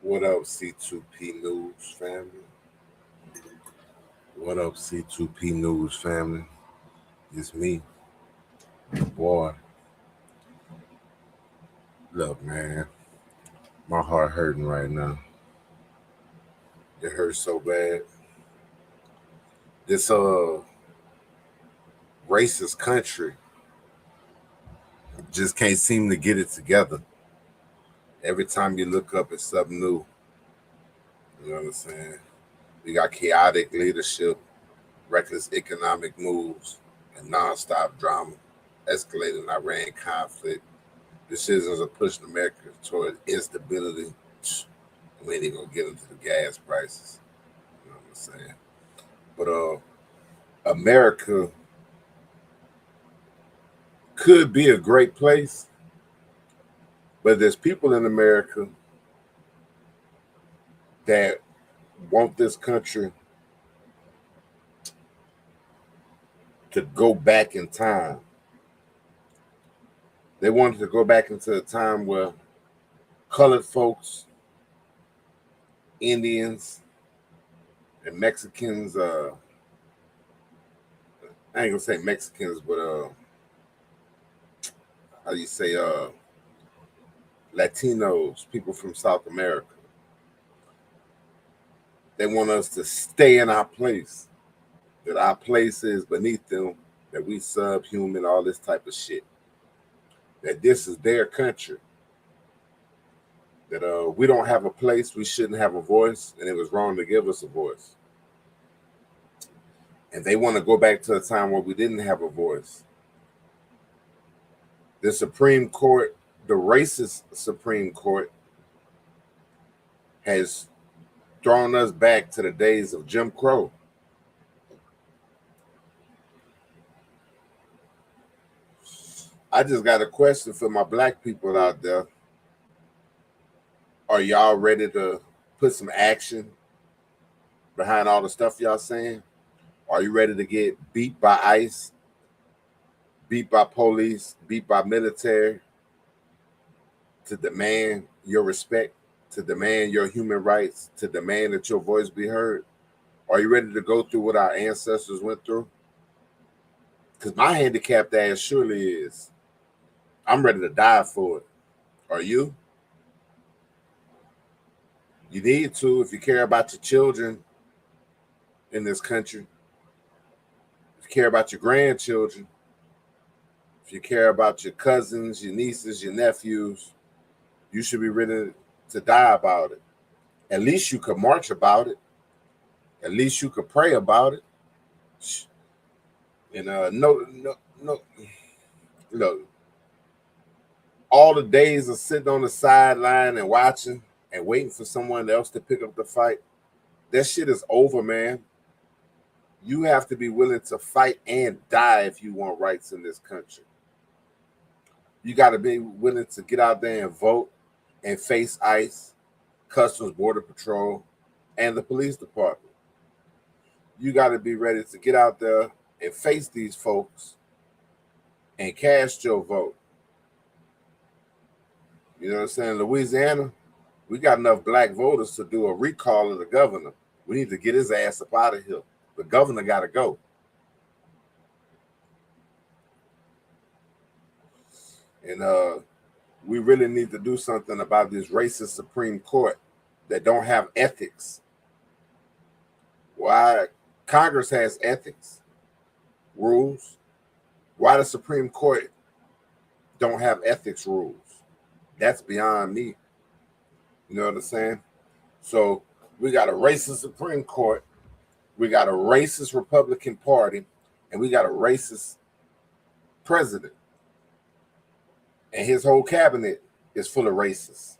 What up, C2P News family? What up, C2P News family? It's me, boy. Look, man, my heart hurting right now. It hurts so bad. This racist country just can't seem to get it together. Every time you look up, it's something new. You know what I'm saying? We got chaotic leadership, reckless economic moves, and nonstop drama, escalating Iran conflict. Decisions are pushing America toward instability. We ain't even gonna get into the gas prices. You know what I'm saying? But America could be a great place, but there's people in America that want this country to go back in time. They wanted to go back into a time where colored folks, Indians, and Mexicans, I ain't gonna say Mexicans, but how do you say Latinos, people from South America. They want us to stay in our place, that our place is beneath them, that we subhuman, all this type of shit. That this is their country. That we don't have a place, we shouldn't have a voice, and it was wrong to give us a voice. And they want to go back to a time where we didn't have a voice. The Supreme Court, the racist Supreme Court, has thrown us back to the days of Jim Crow. I just got a question for my black people out there. Are y'all ready to put some action behind all the stuff y'all saying? Are you ready to get beat by ICE, beat by police, beat by military, to demand your respect, to demand your human rights, to demand that your voice be heard? Are you ready to go through what our ancestors went through? Because my handicapped ass surely is. I'm ready to die for it. Are you? You need to if you care about your children in this country. If you care about your grandchildren. If you care about your cousins, your nieces, your nephews, you should be ready to die about it. At least you could march about it. At least you could pray about it. And no, look, all the days of sitting on the sideline and watching and waiting for someone else to pick up the fight, that shit is over, man. You have to be willing to fight and die if you want rights in this country. You got to be willing to get out there and vote and face ICE, Customs Border Patrol, and the police department. You got to be ready to get out there and face these folks and cast your vote. You know what I'm saying? Louisiana, we got enough black voters to do a recall of the governor. We need to get his ass up out of here. The governor got to go. And we really need to do something about this racist Supreme Court that don't have ethics. Why Congress has ethics, rules. Why the Supreme Court don't have ethics rules? That's beyond me. You know what I'm saying? So we got a racist Supreme Court, we got a racist Republican Party, and we got a racist president. And his whole cabinet is full of racists.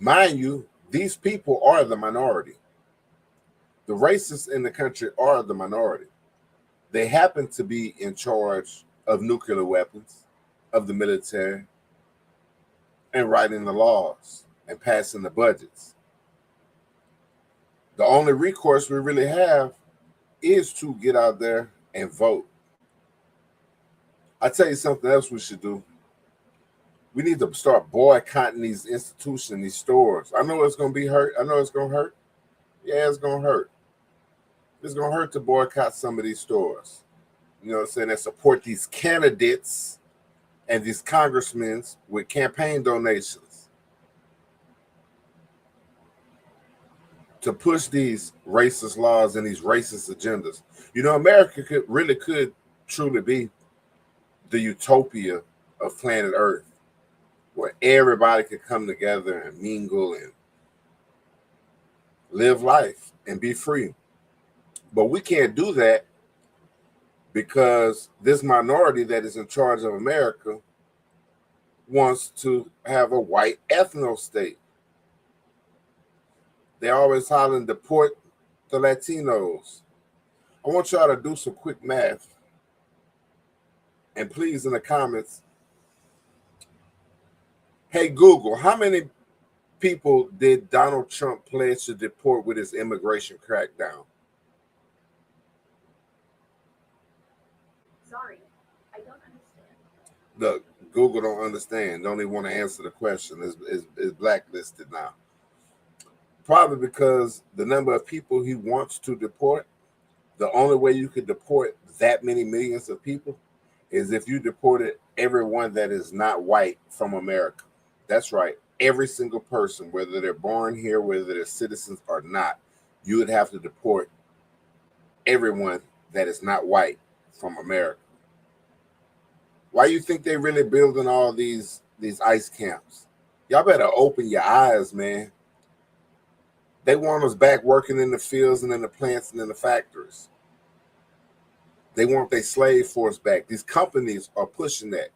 Mind you, these people are the minority. The racists in the country are the minority. They happen to be in charge of nuclear weapons, of the military, and writing the laws and passing the budgets. The only recourse we really have is to get out there and vote. I tell you something else we should do. We need to start boycotting these institutions, these stores. I know it's going to be hurt. I know it's going to hurt. Yeah, it's going to hurt. It's going to hurt to boycott some of these stores. You know what I'm saying? That support these candidates and these congressmen with campaign donations to push these racist laws and these racist agendas. You know, America could truly be the utopia of planet Earth, where everybody could come together and mingle and live life and be free. But we can't do that because this minority that is in charge of America wants to have a white ethno state. They're always hollering, deport the Latinos. I want y'all to do some quick math. And please, in the comments, hey, Google, how many people did Donald Trump pledge to deport with his immigration crackdown? Sorry, I don't understand. Look, Google don't understand. Don't even want to answer the question. It's blacklisted now. Probably because the number of people he wants to deport, the only way you could deport that many millions of people is if you deported everyone that is not white from America. That's right. Every single person, whether they're born here, whether they're citizens or not, you would have to deport everyone that is not white from America. Why you think they're really building all these ICE camps? Y'all better open your eyes, man. They want us back working in the fields and in the plants and in the factories. They want their slave force back. These companies are pushing that.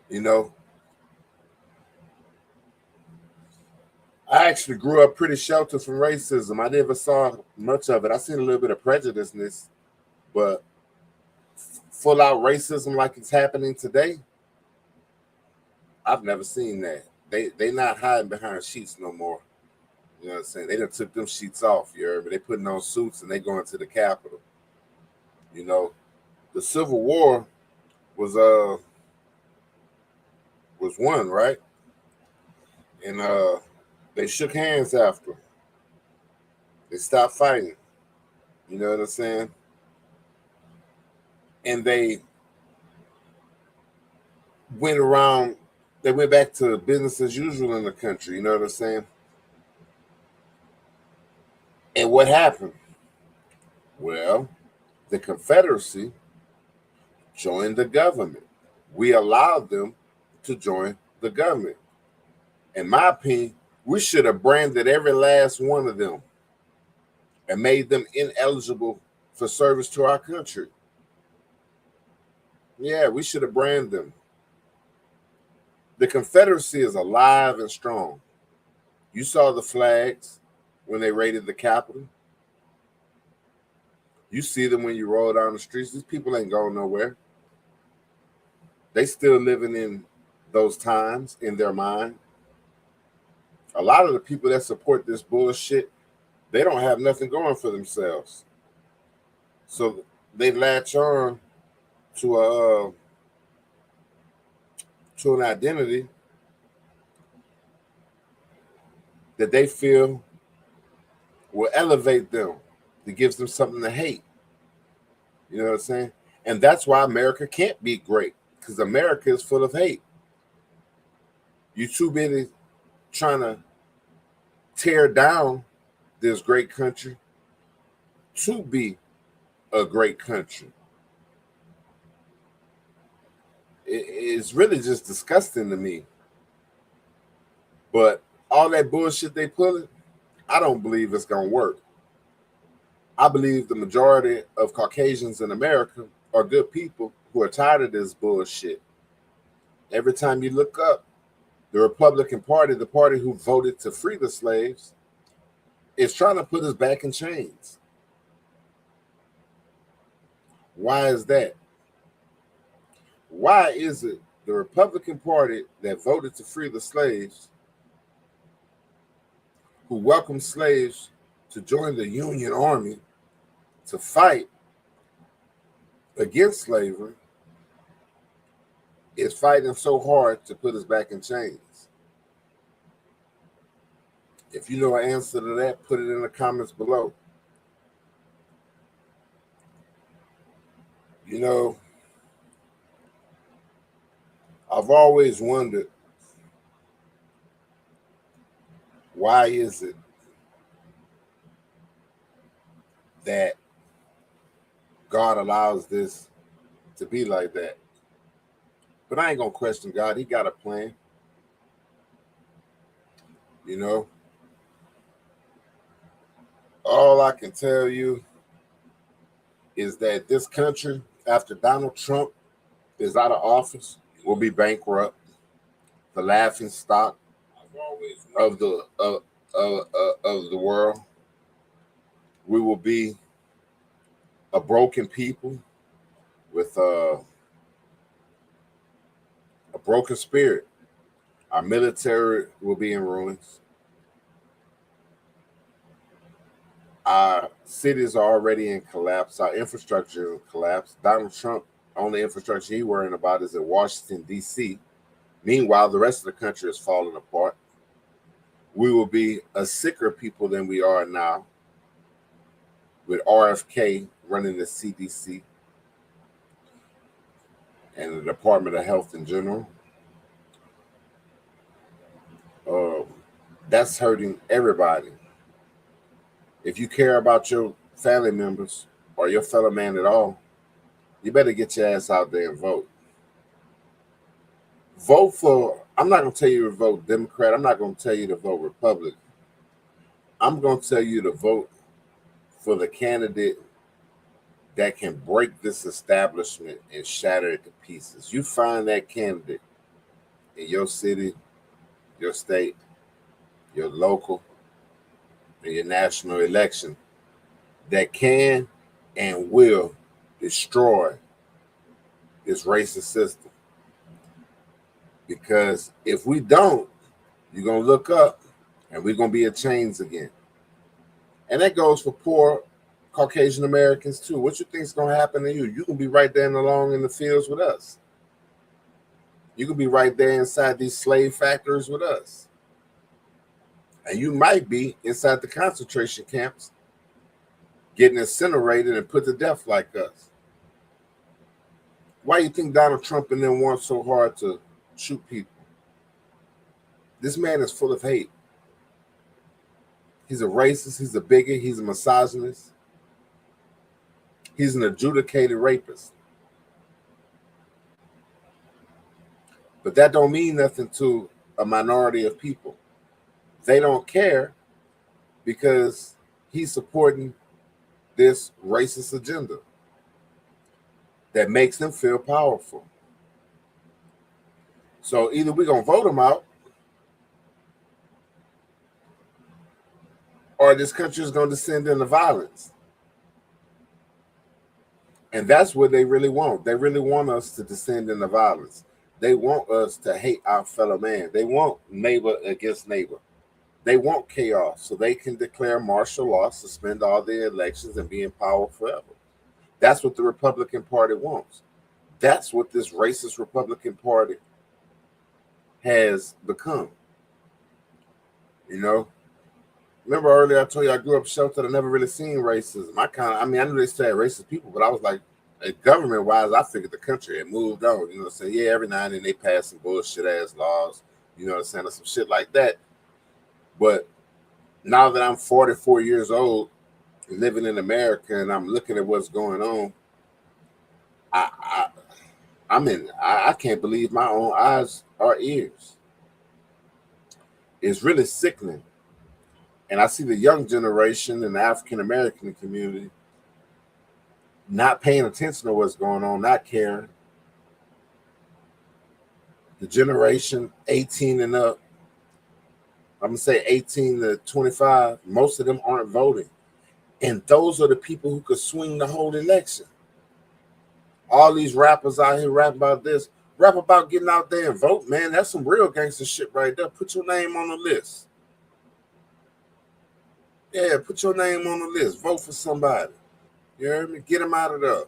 You know, I actually grew up pretty sheltered from racism. I never saw much of it. I seen a little bit of prejudice in this, but full out racism like it's happening today, I've never seen that. They not hiding behind sheets no more. You know what I'm saying? They done took them sheets off, you heard me? They putting on suits and they going to the Capitol. You know, the Civil War was won, right? And they shook hands after. They stopped fighting. You know what I'm saying? And they went around, they went back to business as usual in the country, you know what I'm saying? And what happened? Well, the Confederacy joined the government. We allowed them to join the government. In my opinion, we should have branded every last one of them and made them ineligible for service to our country. Yeah, we should have branded them. The Confederacy is alive and strong. You saw the flags when they raided the Capitol. You see them when you roll down the streets. These people ain't going nowhere. They still living in those times in their mind. A lot of the people that support this bullshit, they don't have nothing going for themselves. So they latch on to an identity that they feel will elevate them, that gives them something to hate. You know what I'm saying? And that's why America can't be great, because America is full of hate. You're too busy trying to tear down this great country to be a great country. It's really just disgusting to me. But all that bullshit they pulling, I don't believe it's going to work. I believe the majority of Caucasians in America are good people who are tired of this bullshit. Every time you look up, the Republican Party, the party who voted to free the slaves, is trying to put us back in chains. Why is that? Why is it the Republican Party that voted to free the slaves, who welcomed slaves to join the Union Army to fight against slavery, is fighting so hard to put us back in chains? If you know an answer to that, put it in the comments below. You know, I've always wondered, why is it that God allows this to be like that? But I ain't gonna question God. He got a plan. You know, all I can tell you is that this country, after Donald Trump is out of office, will be bankrupt, the laughing stock of the world. We will be a broken people with a broken spirit. Our military will be in ruins. Our cities are already in collapse. Our infrastructure is in collapse. Donald Trump, only infrastructure he's worrying about is in Washington, D.C. Meanwhile, the rest of the country is falling apart. We will be a sicker people than we are now, with RFK running the CDC and the Department of Health in general. That's hurting everybody. If you care about your family members or your fellow man at all, you better get your ass out there and vote. Vote for, I'm not going to tell you to vote Democrat. I'm not going to tell you to vote Republican. I'm going to tell you to vote for the candidate that can break this establishment and shatter it to pieces. You find that candidate in your city, your state, your local, and your national election that can and will destroy this racist system. Because if we don't, you're going to look up and we're going to be in chains again. And that goes for poor Caucasian Americans too. What you think is going to happen to you? You can be right there along in the fields with us. You can be right there inside these slave factories with us. And you might be inside the concentration camps getting incinerated and put to death like us. Why do you think Donald Trump and them want so hard to shoot people? This man is full of hate. He's a racist, he's a bigot, he's a misogynist. He's an adjudicated rapist. But that don't mean nothing to a minority of people. They don't care because he's supporting this racist agenda that makes them feel powerful. So either we're going to vote him out or this country is going to descend into violence. And that's what they really want. They really want us to descend into violence. They want us to hate our fellow man. They want neighbor against neighbor. They want chaos so they can declare martial law, suspend all the elections, and be in power forever. That's what the Republican Party wants. That's what this racist Republican Party has become. You know? Remember earlier I told you I grew up sheltered. I never really seen racism. I knew they said racist people, but I was like, government-wise, I figured the country had moved on. You know what I'm saying? Yeah, every now and then they pass some bullshit-ass laws, you know what I'm saying, or some shit like that. But now that I'm 44 years old, living in America, and I'm looking at what's going on, I can't believe my own eyes or ears. It's really sickening. And I see the young generation and the African American community not paying attention to what's going on, not caring. The generation 18 and up, I'm going to say 18 to 25, most of them aren't voting. And those are the people who could swing the whole election. All these rappers out here rap about this, rap about getting out there and vote, man. That's some real gangster shit right there. Put your name on the list. Yeah, put your name on the list. Vote for somebody. You heard me? Get them out of there.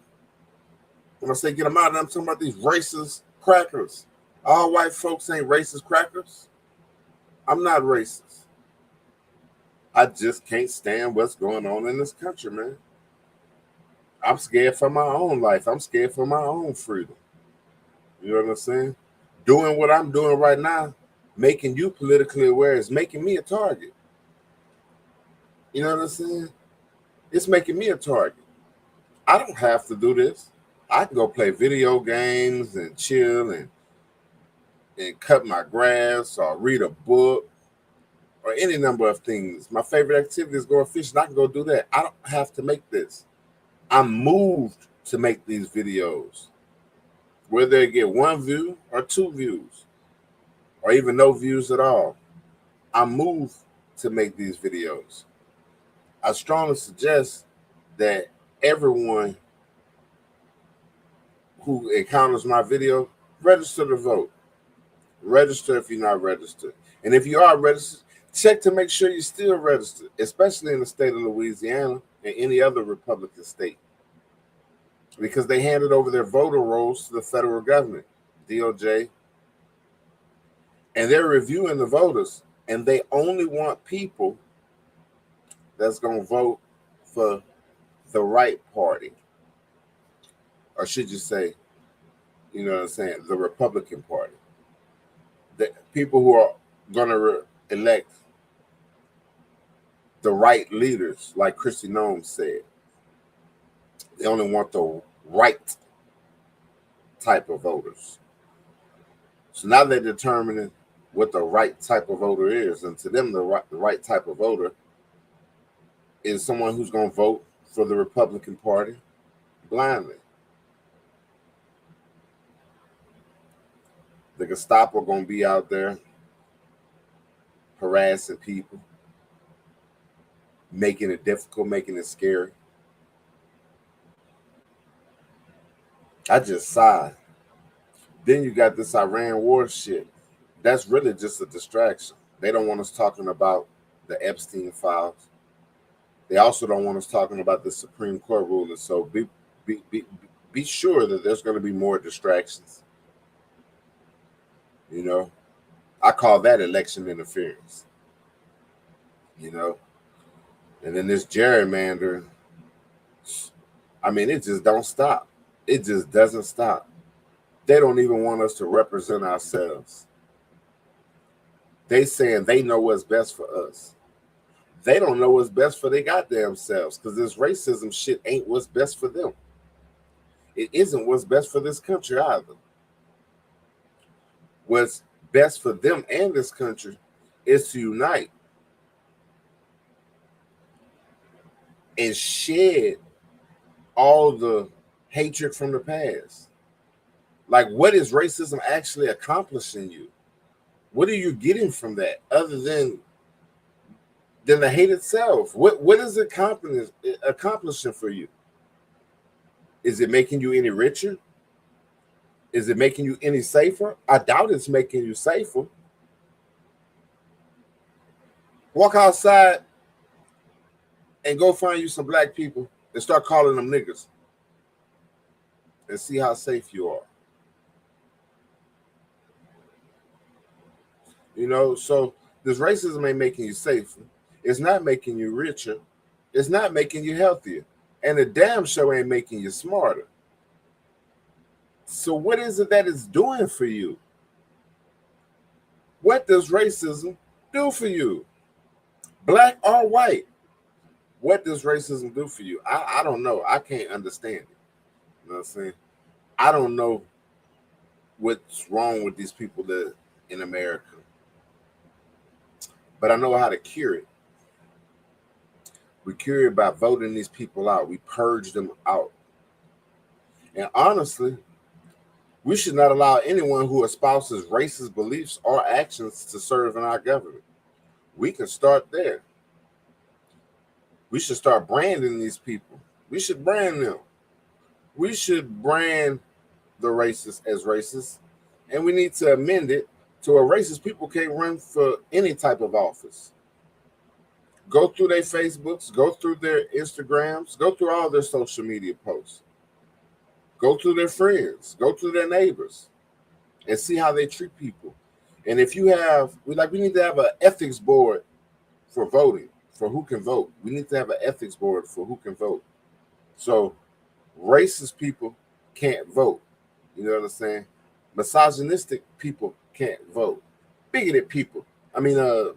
When I say get them out of there, I'm talking about these racist, crackers. All white folks ain't racist crackers. I'm not racist. I just can't stand what's going on in this country, man. I'm scared for my own life. I'm scared for my own freedom. You know what I'm saying? Doing what I'm doing right now, making you politically aware, is making me a target. You know what I'm saying? It's making me a target. I don't have to do this. I can go play video games and chill and cut my grass or read a book or any number of things. My favorite activity is going fishing. I can go do that. I don't have to make this. I'm moved to make these videos. Whether they get 1 view or 2 views or even no views at all, I'm moved to make these videos. I strongly suggest that everyone who encounters my video register to vote. Register if you're not registered. And if you are registered, check to make sure you're still registered, especially in the state of Louisiana and any other Republican state, because they handed over their voter rolls to the federal government, DOJ, and they're reviewing the voters, and they only want people that's going to vote for the right party, or should you say, you know what I'm saying, the Republican Party. The people who are going to elect the right leaders, like Christy Nome said. They only want the right type of voters. So now they're determining what the right type of voter is, and to them, the right type of voter is someone who's going to vote for the Republican Party blindly. The Gestapo are going to be out there harassing people, making it difficult, making it scary. I just sighed. Then you got this Iran war shit. That's really just a distraction. They don't want us talking about the Epstein files. They also don't want us talking about the Supreme Court ruling. So be sure that there's going to be more distractions. You know, I call that election interference. You know, and then this gerrymandering, I mean, it just don't stop. It just doesn't stop. They don't even want us to represent ourselves. They saying they know what's best for us. They don't know what's best for their goddamn selves, because this racism shit ain't what's best for them. It isn't what's best for this country either. What's best for them and this country is to unite and shed all the hatred from the past. Like, what is racism actually accomplishing you? What are you getting from that other than the hate itself? What is it accomplishing for you? Is it making you any richer? Is it making you any safer? I doubt it's making you safer. Walk outside and go find you some black people and start calling them niggers and see how safe you are. You know, so this racism ain't making you safer. It's not making you richer. It's not making you healthier. And the damn show ain't making you smarter. So what is it that it's doing for you? What does racism do for you? Black or white? What does racism do for you? I don't know. I can't understand it. You know what I'm saying? I don't know what's wrong with these people that in America. But I know how to cure it. We cure it by voting these people out. We purge them out. And honestly, we should not allow anyone who espouses racist beliefs or actions to serve in our government. We can start there. We should start branding these people. We should brand them. We should brand the racists as racist, and we need to amend it to where racist people can't run for any type of office. Go through their Facebooks, go through their Instagrams, go through all their social media posts. Go through their friends, go through their neighbors. and see how they treat people. And if you have, we need to have an ethics board for voting, for who can vote. We need to have an ethics board for who can vote. So racist people can't vote. You know what I'm saying? Misogynistic people can't vote. Bigoted people,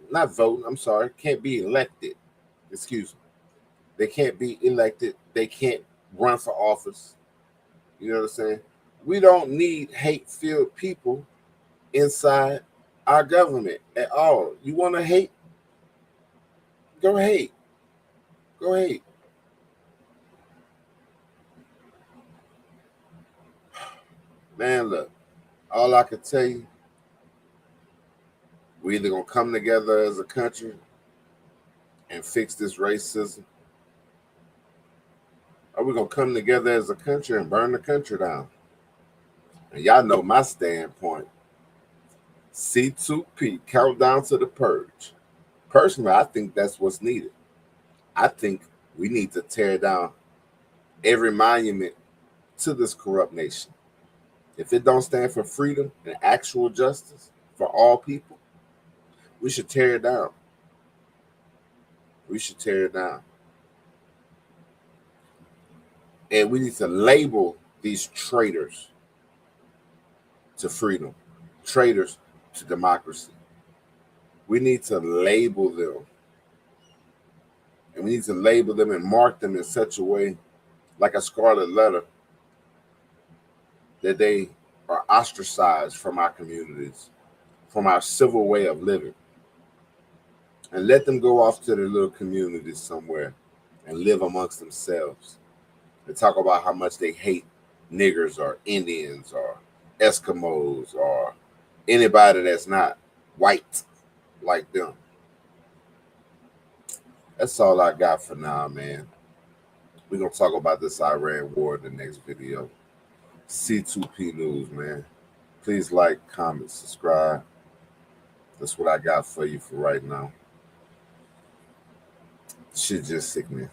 not vote. I'm sorry, can't be elected. Excuse me. They can't be elected. They can't run for office. You know what I'm saying? We don't need hate-filled people inside our government at all. You want to hate? Go hate. Go hate. Man, look, all I can tell you, we either gonna come together as a country and fix this racism, or we're gonna come together as a country and burn the country down. And y'all know my standpoint. C2P, countdown to the purge. Personally, I think that's what's needed. I think we need to tear down every monument to this corrupt nation. If it don't stand for freedom and actual justice for all people, we should tear it down. We should tear it down. And we need to label these traitors to freedom, traitors to democracy. We need to label them. And we need to label them and mark them in such a way, like a scarlet letter, that they are ostracized from our communities, from our civil way of living. And let them go off to their little communities somewhere and live amongst themselves and talk about how much they hate niggers or Indians or Eskimos or anybody that's not white like them. That's all I got for now, man. We're going to talk about this Iran war in the next video. C2P News, man. Please like, comment, subscribe. That's what I got for you for right now. Shit just sickening.